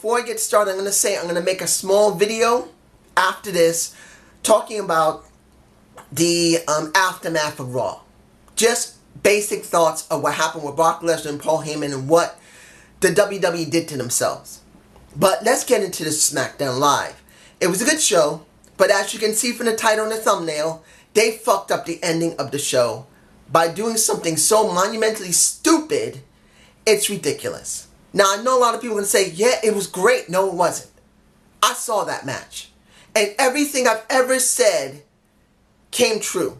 before I get started, I'm going to make a small video after this talking about the aftermath of Raw. Just basic thoughts of what happened with Brock Lesnar and Paul Heyman and what the WWE did to themselves. But let's get into this Smackdown Live. It was a good show, but as you can see from the title and the thumbnail, they fucked up the ending of the show by doing something so monumentally stupid, it's ridiculous. Now, I know a lot of people are going to say, yeah, it was great. No, it wasn't. I saw that match. And everything I've ever said came true.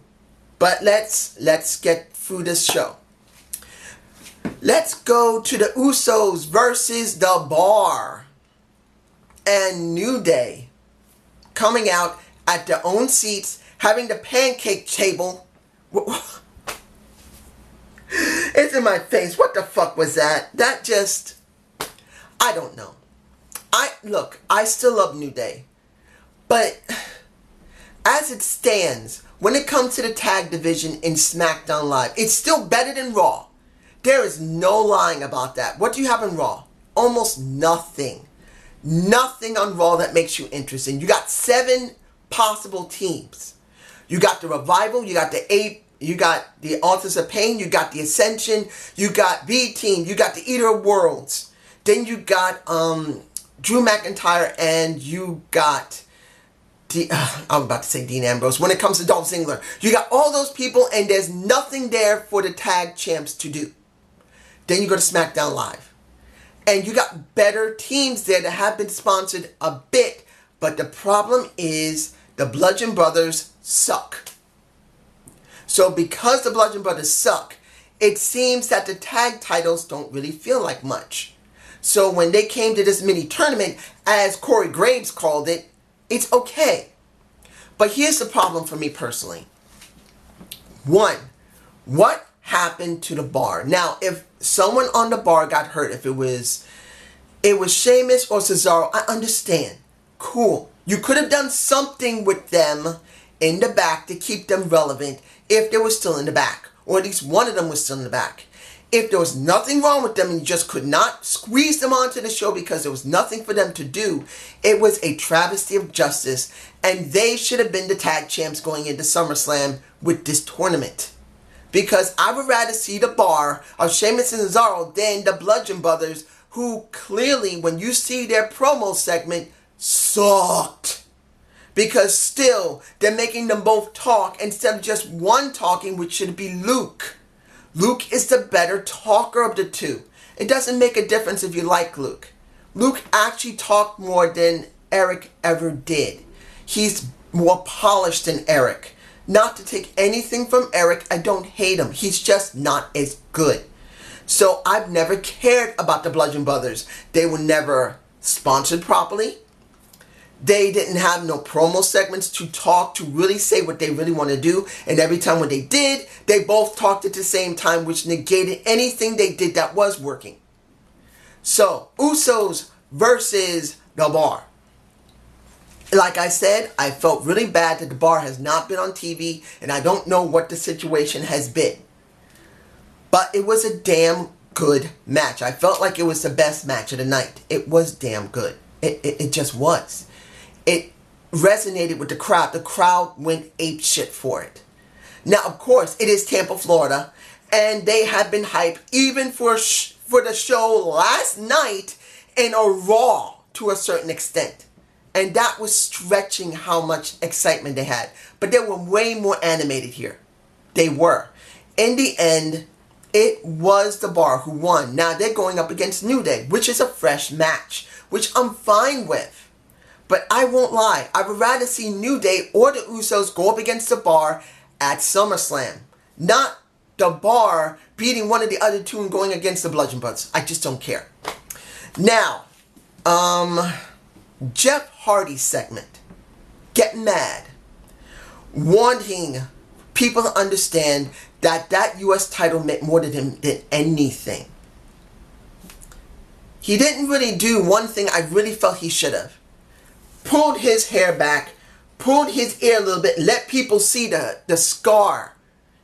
But let's get through this show. Let's go to the Usos versus The Bar. And New Day coming out at their own seats, having the pancake table. It's in my face. What the fuck was that? That just... I don't know. Look, I still love New Day. But as it stands, when it comes to the tag division in SmackDown Live, it's still better than Raw. There is no lying about that. What do you have in Raw? Almost nothing. Nothing on Raw that makes you interesting. You got 7 possible teams. You got the Revival, you got the Authors of Pain, you got the Ascension, you got B-Team, you got the Eater of Worlds. Then you got Drew McIntyre and you got I'm about to say Dean Ambrose. When it comes to Dolph Ziggler, you got all those people and there's nothing there for the tag champs to do. Then you go to SmackDown Live. And you got better teams there that have been sponsored a bit. But the problem is the Bludgeon Brothers suck. So because the Bludgeon Brothers suck, it seems that the tag titles don't really feel like much. So when they came to this mini tournament, as Corey Graves called it, it's okay. But here's the problem for me personally. 1, what happened to The Bar? Now, if someone on The Bar got hurt, if it was Sheamus or Cesaro, I understand. Cool. You could have done something with them in the back to keep them relevant if they were still in the back. Or at least one of them was still in the back. If there was nothing wrong with them and you just could not squeeze them onto the show because there was nothing for them to do, it was a travesty of justice, and they should have been the tag champs going into SummerSlam with this tournament. Because I would rather see The Bar of Sheamus and Cesaro than the Bludgeon Brothers, who clearly, when you see their promo segment, sucked. Because still, they're making them both talk instead of just one talking, which should be Luke. Luke is the better talker of the two. It doesn't make a difference if you like Luke. Luke actually talked more than Eric ever did. He's more polished than Eric. Not to take anything from Eric, I don't hate him. He's just not as good. So I've never cared about the Bludgeon Brothers. They were never sponsored properly. They didn't have no promo segments to talk, to really say what they really want to do. And every time when they did, they both talked at the same time, which negated anything they did that was working. So, Usos versus The Bar. Like I said, I felt really bad that The Bar has not been on TV, and I don't know what the situation has been. But it was a damn good match. I felt like it was the best match of the night. It was damn good. It just was. It resonated with the crowd. The crowd went apeshit for it. Now, of course, it is Tampa, Florida, and they had been hyped even for the show last night in a Raw to a certain extent. And that was stretching how much excitement they had. But they were way more animated here. They were. In the end, it was The Bar who won. Now, they're going up against New Day, which is a fresh match, which I'm fine with. But I won't lie, I would rather see New Day or the Usos go up against The Bar at SummerSlam. Not The Bar beating one of the other two and going against the Bludgeon Brothers. I just don't care. Now, Jeff Hardy's segment. Getting mad. Wanting people to understand that that U.S. title meant more to him than anything. He didn't really do one thing I really felt he should have. Pulled his hair back, pulled his ear a little bit, let people see the scar.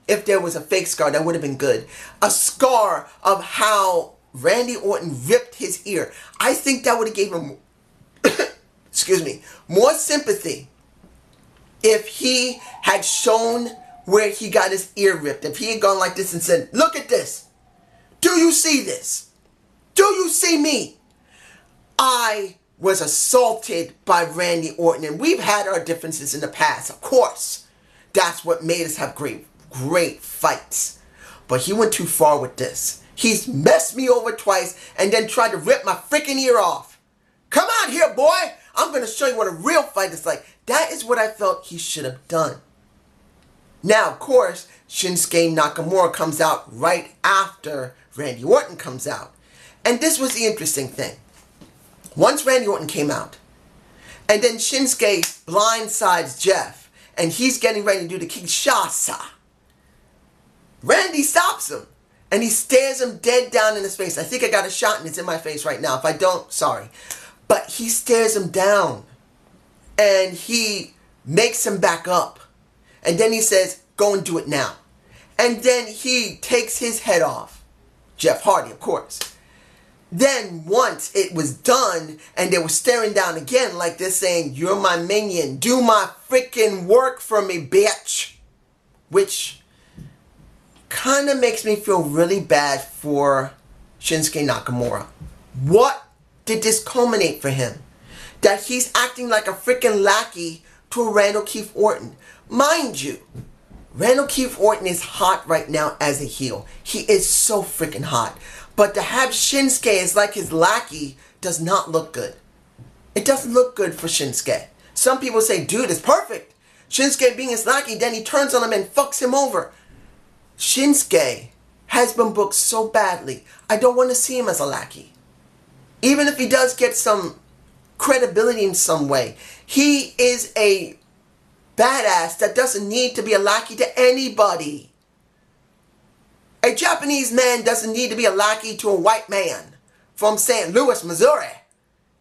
If there was a fake scar, that would have been good. A scar of how Randy Orton ripped his ear. I think that would have gave him, excuse me, more sympathy if he had shown where he got his ear ripped. If he had gone like this and said, look at this. Do you see this? Do you see me? I was assaulted by Randy Orton, and we've had our differences in the past, of course. That's what made us have great fights. But he went too far with this. He's messed me over twice and then tried to rip my freaking ear off. Come out here, boy. I'm going to show you what a real fight is like. That is what I felt he should have done. Now, of course, Shinsuke Nakamura comes out right after Randy Orton comes out. And this was the interesting thing. Once Randy Orton came out, and then Shinsuke blindsides Jeff, and he's getting ready to do the Kinshasa. Randy stops him, and he stares him dead down in his face. I think I got a shot, and it's in my face right now. If I don't, sorry. But he stares him down, and he makes him back up. And then he says, go and do it now. And then he takes his head off. Jeff Hardy, of course. Then once it was done and they were staring down again like they're saying, you're my minion. Do my freaking work for me, bitch. Which kind of makes me feel really bad for Shinsuke Nakamura. What did this culminate for him? That he's acting like a freaking lackey to a Randall Keith Orton. Mind you, Randall Keith Orton is hot right now as a heel. He is so freaking hot. But to have Shinsuke as like his lackey does not look good. It doesn't look good for Shinsuke. Some people say, dude, it's perfect. Shinsuke being his lackey, then he turns on him and fucks him over. Shinsuke has been booked so badly. I don't want to see him as a lackey. Even if he does get some credibility in some way, he is a badass that doesn't need to be a lackey to anybody. A Japanese man doesn't need to be a lackey to a white man from St. Louis, Missouri.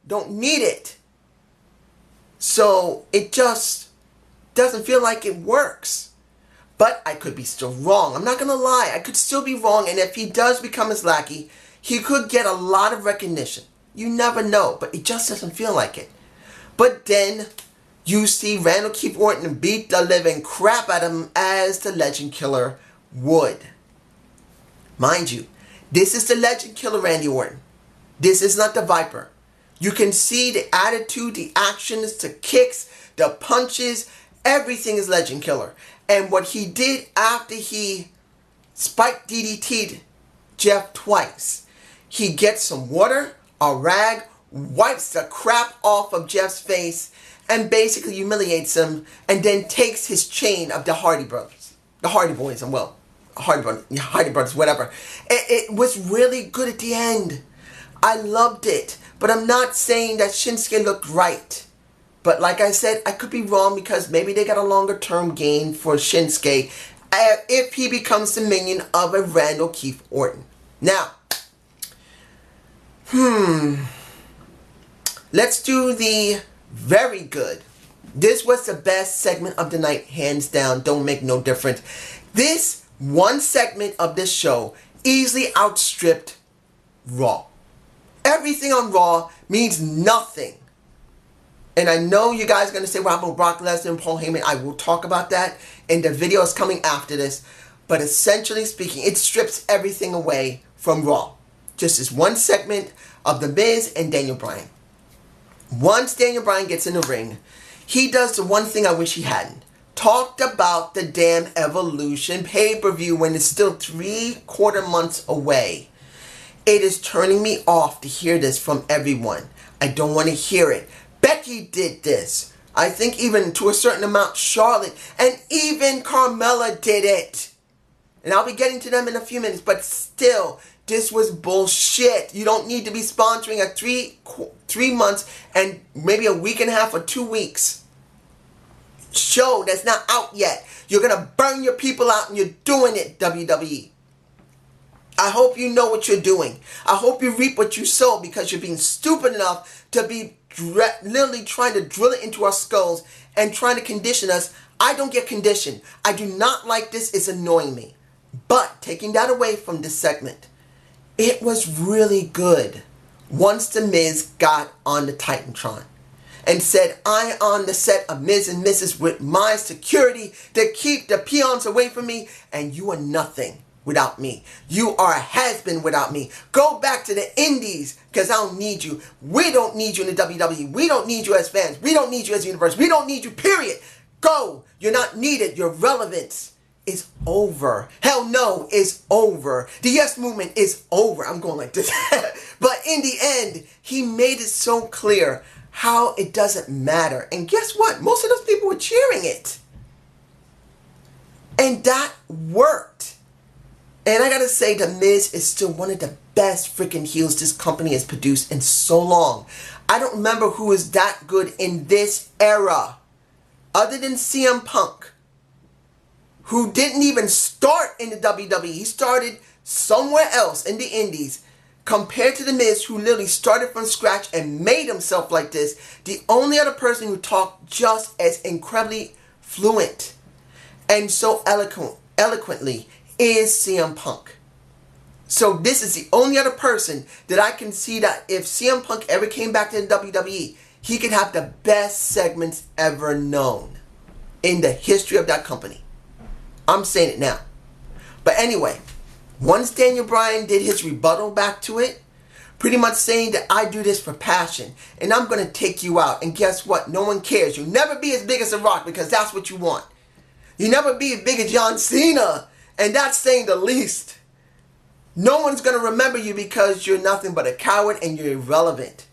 Don't need it. So it just doesn't feel like it works. But I could be still wrong. I'm not going to lie. I could still be wrong. And if he does become his lackey, he could get a lot of recognition. You never know. But it just doesn't feel like it. But then you see Randall Keith Orton beat the living crap out of him as the Legend Killer would. Mind you, this is the Legend Killer Randy Orton. This is not the Viper. You can see the attitude, the actions, the kicks, the punches, everything is Legend Killer. And what he did after he spiked DDT'd Jeff twice, he gets some water, a rag, wipes the crap off of Jeff's face, and basically humiliates him, and then takes his chain of the Hardy Brothers. The Hardy Boys, and well, Hardy Brothers, whatever. It was really good at the end. I loved it. But I'm not saying that Shinsuke looked right. But like I said, I could be wrong because maybe they got a longer term gain for Shinsuke if he becomes the minion of a Randall Keith Orton. Now, let's do the very good. This was the best segment of the night, hands down. Don't make no difference. This one segment of this show easily outstripped Raw. Everything on Raw means nothing. And I know you guys are going to say, well, about Brock Lesnar and Paul Heyman. I will talk about that in the video is coming after this. But essentially speaking, it strips everything away from Raw. Just this one segment of The Miz and Daniel Bryan. Once Daniel Bryan gets in the ring, he does the one thing I wish he hadn't. Talked about the damn Evolution pay-per-view when it's still 3/4 months away. It is turning me off to hear this from everyone. I don't want to hear it. Becky did this. I think even to a certain amount Charlotte and even Carmella did it. And I'll be getting to them in a few minutes, but still, this was bullshit. You don't need to be sponsoring a 3 months and maybe a week and a half or 2 weeks show that's not out yet. You're going to burn your people out and you're doing it, WWE. I hope you know what you're doing. I hope you reap what you sow because you're being stupid enough to be literally trying to drill it into our skulls and trying to condition us. I don't get conditioned. I do not like this. It's annoying me. But taking that away from this segment, It was really good once The Miz got on the Titantron and said, I on the set of Miz and Mrs. with my security to keep the peons away from me, and you are nothing without me. You are a has-been without me. Go back to the indies, because I don't need you. We don't need you in the WWE. We don't need you as fans. We don't need you as universe. We don't need you, period. Go. You're not needed. Your relevance is over. Hell no, it's over. The Yes Movement is over. I'm going like this. But in the end, he made it so clear how it doesn't matter. And guess what? Most of those people were cheering it. And that worked. And I gotta say, The Miz is still one of the best freaking heels this company has produced in so long. I don't remember who is that good in this era, other than CM Punk, who didn't even start in the WWE. He started somewhere else in the indies. Compared to The Miz, who literally started from scratch and made himself like this, the only other person who talked just as incredibly fluent and so eloquently is CM Punk. So this is the only other person that I can see that if CM Punk ever came back to the WWE, he could have the best segments ever known in the history of that company. I'm saying it now. But anyway, once Daniel Bryan did his rebuttal back to it, pretty much saying that I do this for passion and I'm going to take you out. And guess what? No one cares. You'll never be as big as The Rock because that's what you want. You'll never be as big as John Cena, and that's saying the least. No one's going to remember you because you're nothing but a coward and you're irrelevant.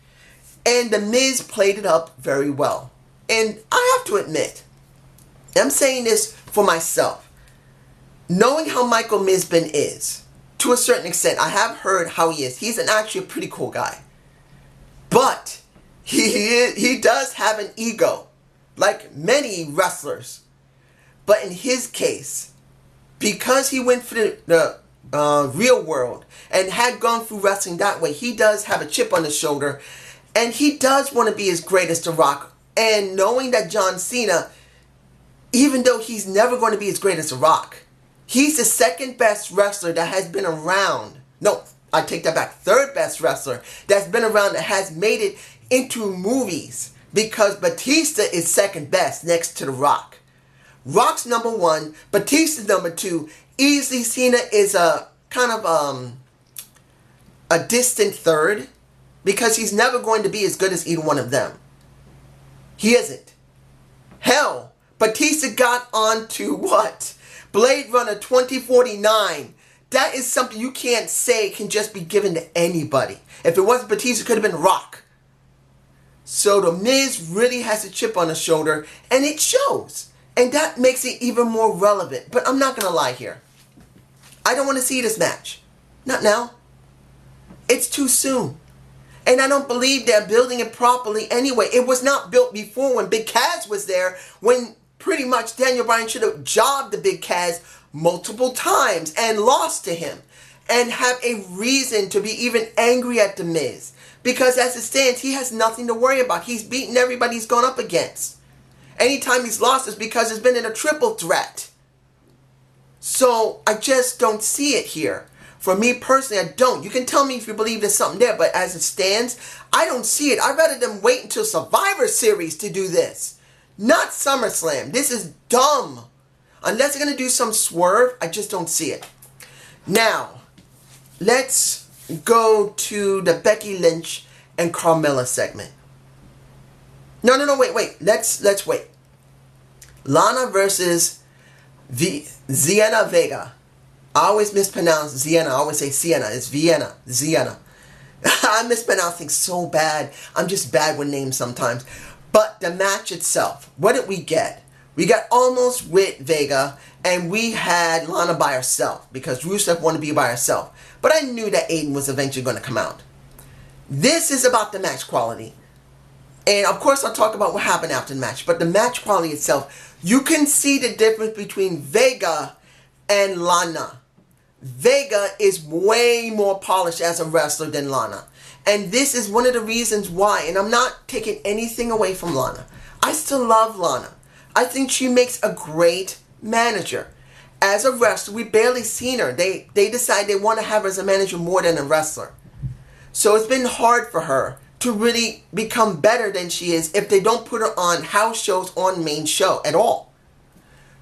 And The Miz played it up very well. And I have to admit, I'm saying this for myself. Knowing how Michael Misbin is, to a certain extent, I have heard how he is. He's actually a pretty cool guy. But he does have an ego, like many wrestlers. But in his case, because he went for the real world and had gone through wrestling that way, he does have a chip on his shoulder. And he does want to be as great as The Rock. And knowing that John Cena, even though he's never going to be as great as The Rock, he's the second best wrestler that has been around. No, I take that back. Third best wrestler that's been around that has made it into movies. Because Batista is second best next to The Rock. Rock's number one. Batista's number two. Easily Cena is a kind of a distant third. Because he's never going to be as good as either one of them. He isn't. Hell, Batista got on to what? Blade Runner 2049. That is something you can't say can just be given to anybody. If it wasn't Batista, it could have been Rock. So The Miz really has a chip on his shoulder, and it shows. And that makes it even more relevant. But I'm not going to lie here. I don't want to see this match. Not now. It's too soon. And I don't believe they're building it properly anyway. It was not built before when Big Cass was there, when pretty much Daniel Bryan should have jobbed the Big Cass multiple times and lost to him. And have a reason to be even angry at The Miz. Because as it stands, he has nothing to worry about. He's beaten everybody he's gone up against. Anytime he's lost is because it's been in a triple threat. So I just don't see it here. For me personally, I don't. You can tell me if you believe there's something there, but as it stands, I don't see it. I'd rather them wait until Survivor Series to do this. Not SummerSlam. This is dumb. Unless they're going to do some swerve, I just don't see it. Now, let's go to the Becky Lynch and Carmella segment. No, wait. Let's wait. Lana versus Zelina Vega. I always mispronounce Sienna. I always say Sienna. It's Vienna. Sienna. I mispronounce things so bad. I'm just bad with names sometimes. But the match itself, what did we get? We got almost with Vega, and we had Lana by herself because Rusev wanted to be by herself. But I knew that Aiden was eventually going to come out. This is about the match quality. And of course I'll talk about what happened after the match. But the match quality itself, you can see the difference between Vega and Lana. Vega is way more polished as a wrestler than Lana. And this is one of the reasons why. And I'm not taking anything away from Lana. I still love Lana. I think she makes a great manager. as a wrestler, we barely seen her. They decide they want to have her as a manager more than a wrestler. So it's been hard for her to really become better than she is if they don't put her on house shows on main show at all.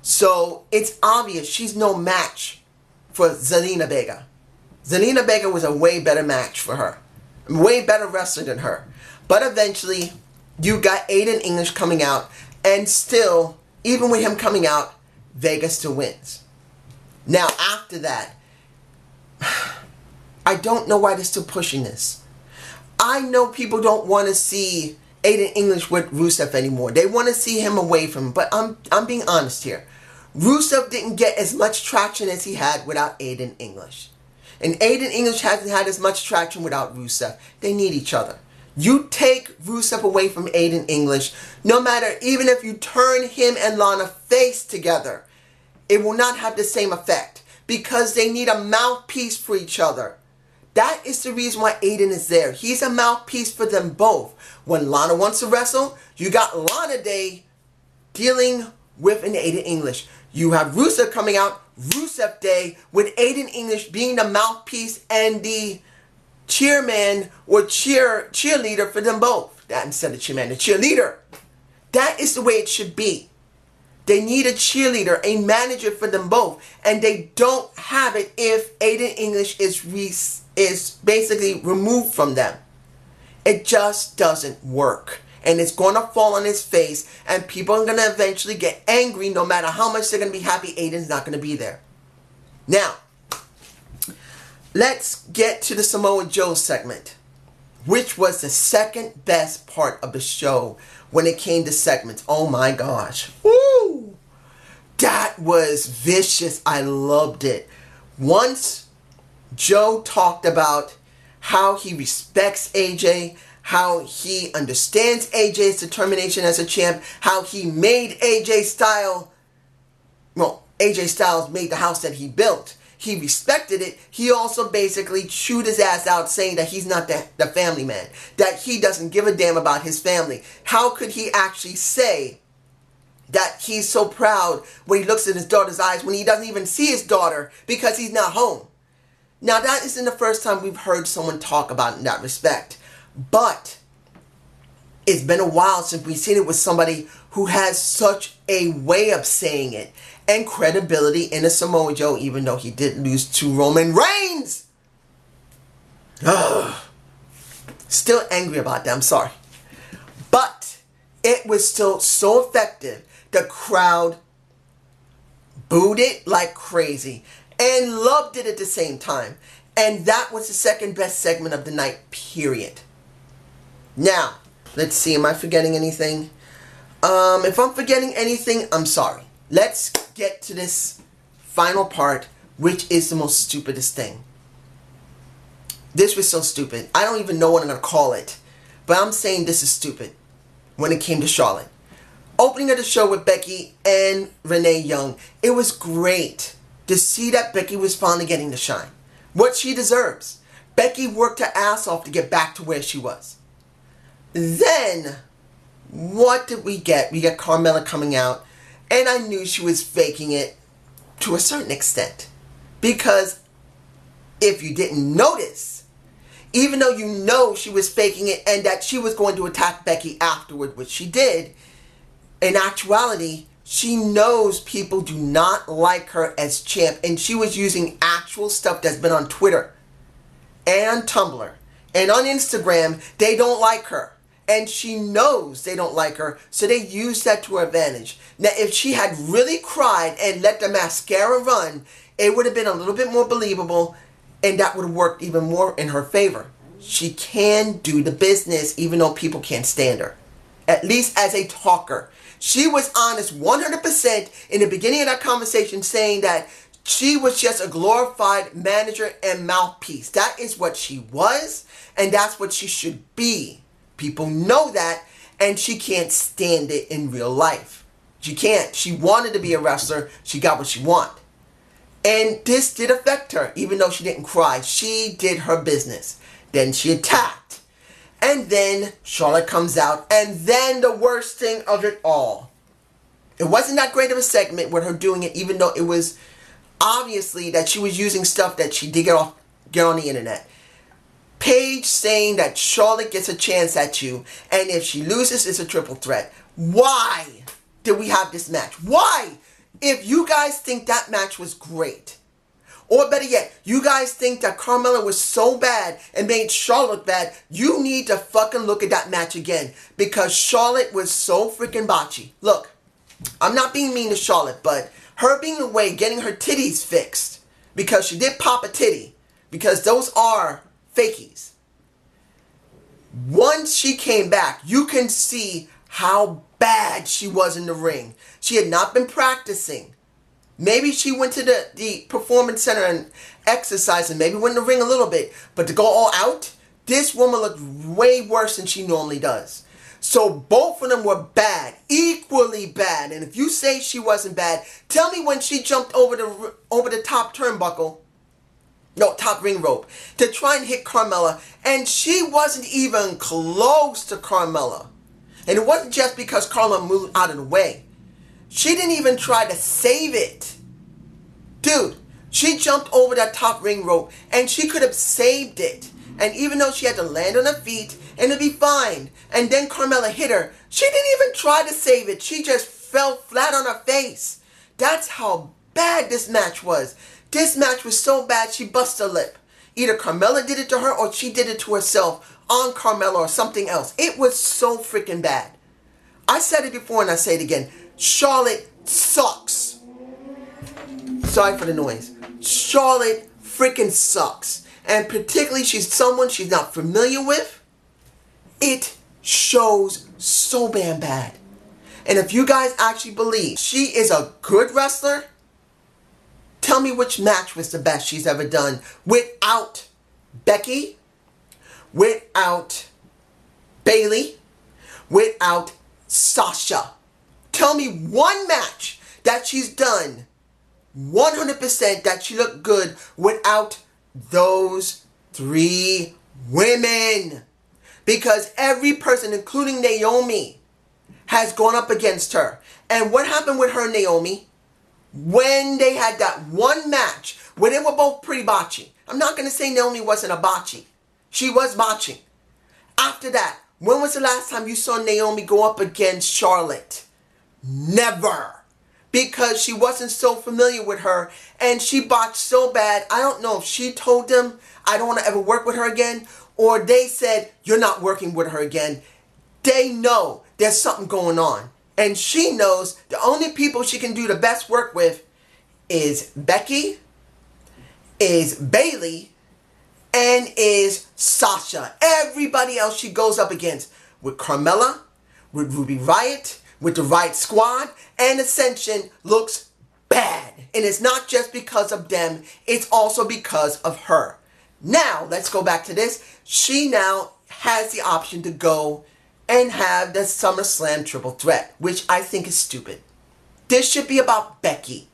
So it's obvious she's no match for Zelina Vega. Zelina Vega was a way better match for her. Way better wrestler than her. But eventually, you got Aiden English coming out, and still, even with him coming out, Vega still wins. Now, after that, I don't know why they're still pushing this. I know people don't want to see Aiden English with Rusev anymore. They want to see him away from him. But I'm being honest here. Rusev didn't get as much traction as he had without Aiden English. And Aiden English hasn't had as much traction without Rusev. They need each other. You take Rusev away from Aiden English, no matter, even if you turn him and Lana face together, it will not have the same effect. Because they need a mouthpiece for each other. That is the reason why Aiden is there. He's a mouthpiece for them both. When Lana wants to wrestle, you got Lana Day dealing with an Aiden English. You have Rusev coming out, Rusev Day, with Aiden English being the mouthpiece and the cheerman or cheerleader for them both. That instead of cheerman, the cheerleader. That is the way it should be. They need a cheerleader, a manager for them both. And they don't have it if Aiden English is basically removed from them. It just doesn't work. And it's going to fall on his face. And people are going to eventually get angry no matter how much they're going to be happy Aiden's not going to be there. Now, let's get to the Samoa Joe segment, which was the second best part of the show when it came to segments. Oh my gosh. Woo! That was vicious. I loved it. Once Joe talked about how he respects AJ, how he understands AJ's determination as a champ, how he made AJ Styles made the house that he built. He respected it. He also basically chewed his ass out saying that he's not the family man. That he doesn't give a damn about his family. How could he actually say that he's so proud when he looks in his daughter's eyes when he doesn't even see his daughter because he's not home? Now that isn't the first time we've heard someone talk about it in that respect. But it's been a while since we've seen it with somebody who has such a way of saying it. And credibility in a Samoa Joe, even though he did lose to Roman Reigns. Ugh. Still angry about that, I'm sorry. But it was still so effective. The crowd booed it like crazy and loved it at the same time. And that was the second best segment of the night, period. Now, let's see, am I forgetting anything? If I'm forgetting anything, I'm sorry. Let's get to this final part, which is the most stupidest thing. This was so stupid. I don't even know what I'm going to call it. But I'm saying this is stupid when it came to Charlotte. Opening of the show with Becky and Renee Young. It was great to see that Becky was finally getting the shine. What she deserves. Becky worked her ass off to get back to where she was. Then, what did we get? We got Carmella coming out. And I knew she was faking it to a certain extent. Because if you didn't notice, even though you know she was faking it and that she was going to attack Becky afterward, which she did, in actuality, she knows people do not like her as champ. And she was using actual stuff that's been on Twitter and Tumblr and on Instagram. They don't like her. And she knows they don't like her, so they use that to her advantage. Now, if she had really cried and let the mascara run, it would have been a little bit more believable, and that would have worked even more in her favor. She can do the business, even though people can't stand her. At least as a talker. She was honest 100% in the beginning of that conversation, saying that she was just a glorified manager and mouthpiece. That is what she was, and that's what she should be. People know that, and she can't stand it in real life. She can't. She wanted to be a wrestler. She got what she wanted. And this did affect her, even though she didn't cry. She did her business. Then she attacked. And then Charlotte comes out, and then the worst thing of it all. It wasn't that great of a segment with her doing it, even though it was obviously that she was using stuff that she did get on the internet. Paige saying that Charlotte gets a chance at you, and if she loses, it's a triple threat. Why did we have this match? Why? If you guys think that match was great, or better yet, you guys think that Carmella was so bad and made Charlotte bad, you need to fucking look at that match again, because Charlotte was so freaking botchy. Look, I'm not being mean to Charlotte, but her being away, getting her titties fixed, because she did pop a titty, because those are fakies. Once she came back, you can see how bad she was in the ring. She had not been practicing. Maybe she went to the performance center and exercised and maybe went in the ring a little bit. But to go all out, this woman looked way worse than she normally does. So both of them were bad, equally bad. And if you say she wasn't bad, tell me when she jumped over the top turnbuckle. No, top ring rope, to try and hit Carmella, and she wasn't even close to Carmella. And it wasn't just because Carmella moved out of the way. She didn't even try to save it. Dude, she jumped over that top ring rope, and she could have saved it. And even though she had to land on her feet, and it'd be fine, and then Carmella hit her, she didn't even try to save it. She just fell flat on her face. That's how bad this match was. This match was so bad she busted her lip. Either Carmella did it to her or she did it to herself on Carmella or something else. It was so freaking bad. I said it before and I say it again. Charlotte sucks. Sorry for the noise. Charlotte freaking sucks. And particularly she's someone she's not familiar with. It shows so damn bad. And if you guys actually believe she is a good wrestler, tell me which match was the best she's ever done without Becky, without Bayley, without Sasha. Tell me one match that she's done 100% that she looked good without those three women. Because every person, including Naomi, has gone up against her. And what happened with her and Naomi? When they had that one match where they were both pretty botchy. I'm not going to say Naomi wasn't a botchy. She was botching. After that, when was the last time you saw Naomi go up against Charlotte? Never. Because she wasn't so familiar with her and she botched so bad. I don't know if she told them, I don't want to ever work with her again, or they said, you're not working with her again. They know there's something going on. And she knows the only people she can do the best work with is Becky, is Bayley, and is Sasha. Everybody else she goes up against, with Carmella, with Ruby Riott, with the Riott Squad, and Ascension, looks bad. And it's not just because of them, it's also because of her. Now, let's go back to this. She now has the option to go and have the SummerSlam triple threat, which I think is stupid. This should be about Becky.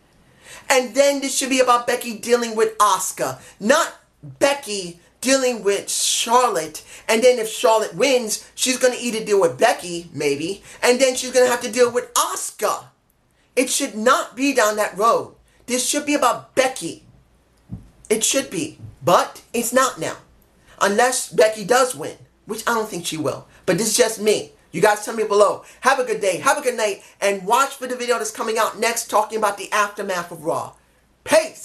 And then this should be about Becky dealing with Asuka, not Becky dealing with Charlotte. And then if Charlotte wins, she's going to either deal with Becky, maybe, and then she's going to have to deal with Asuka. It should not be down that road. This should be about Becky. It should be. But it's not now. Unless Becky does win, which I don't think she will. But this is just me. You guys tell me below. Have a good day. Have a good night. And watch for the video that's coming out next talking about the aftermath of Raw. Peace.